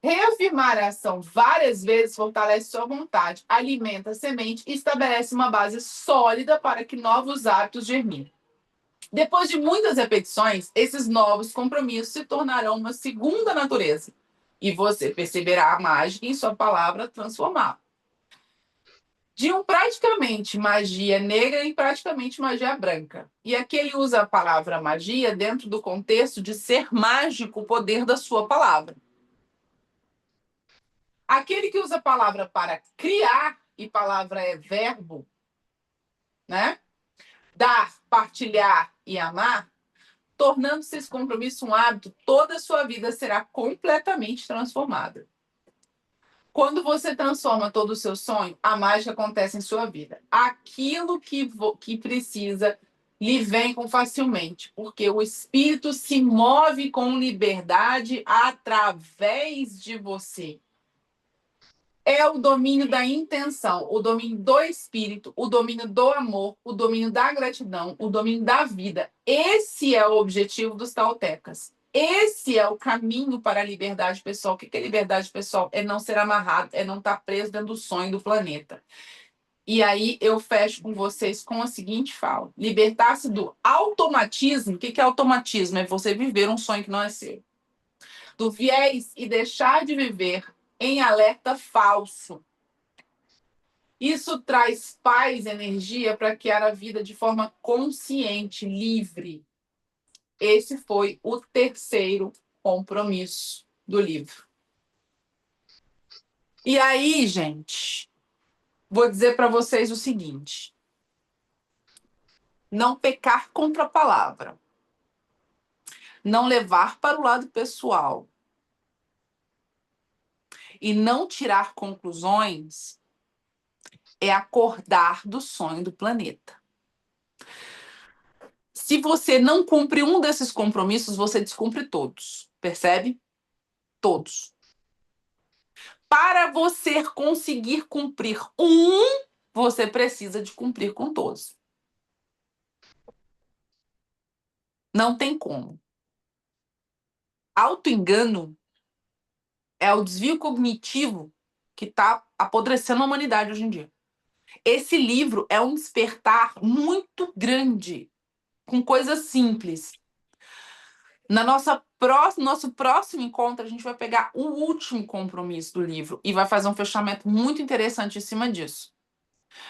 Reafirmar a ação várias vezes fortalece sua vontade, alimenta a semente e estabelece uma base sólida para que novos hábitos germinem. Depois de muitas repetições, esses novos compromissos se tornarão uma segunda natureza. E você perceberá a mágica em sua palavra transformar. De um praticamente magia negra em praticamente magia branca. E aqui ele usa a palavra magia dentro do contexto de ser mágico o poder da sua palavra. Aquele que usa a palavra para criar, e palavra é verbo, né? Dar, partilhar e amar, tornando-se esse compromisso um hábito, toda a sua vida será completamente transformada. Quando você transforma todo o seu sonho, a mágica acontece em sua vida. Aquilo que precisa lhe vem com facilmente, porque o Espírito se move com liberdade através de você. É o domínio da intenção, o domínio do Espírito, o domínio do amor, o domínio da gratidão, o domínio da vida. Esse é o objetivo dos Toltecas. Esse é o caminho para a liberdade pessoal. O que é liberdade pessoal? É não ser amarrado, é não estar preso dentro do sonho do planeta. E aí eu fecho com vocês com a seguinte fala. Libertar-se do automatismo. O que é automatismo? É você viver um sonho que não é seu. Do viés e deixar de viver em alerta falso. Isso traz paz e energia para criar a vida de forma consciente, livre. Esse foi o terceiro compromisso do livro. E aí, gente, vou dizer para vocês o seguinte: não pecar contra a palavra, não levar para o lado pessoal e não tirar conclusões é acordar do sonho do planeta. Se você não cumpre um desses compromissos, você descumpre todos. Percebe? Todos. para você conseguir cumprir você precisa de cumprir com todos. Não tem como. Autoengano é o desvio cognitivo que está apodrecendo a humanidade hoje em dia. Esse livro é um despertar muito grande, com coisas simples. Nosso próximo encontro, a gente vai pegar o último compromisso do livro e vai fazer um fechamento muito interessante em cima disso.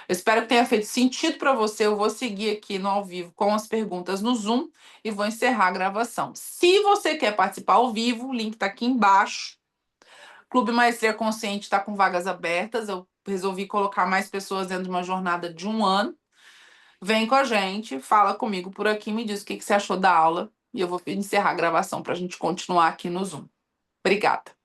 Eu espero que tenha feito sentido para você. Eu vou seguir aqui no ao vivo com as perguntas no Zoom e vou encerrar a gravação. Se você quer participar ao vivo, o link está aqui embaixo. Clube Maestria Consciente está com vagas abertas. Eu resolvi colocar mais pessoas dentro de uma jornada de 1 ano. Vem com a gente, fala comigo por aqui, me diz o que você achou da aula e eu vou encerrar a gravação para a gente continuar aqui no Zoom. Obrigada.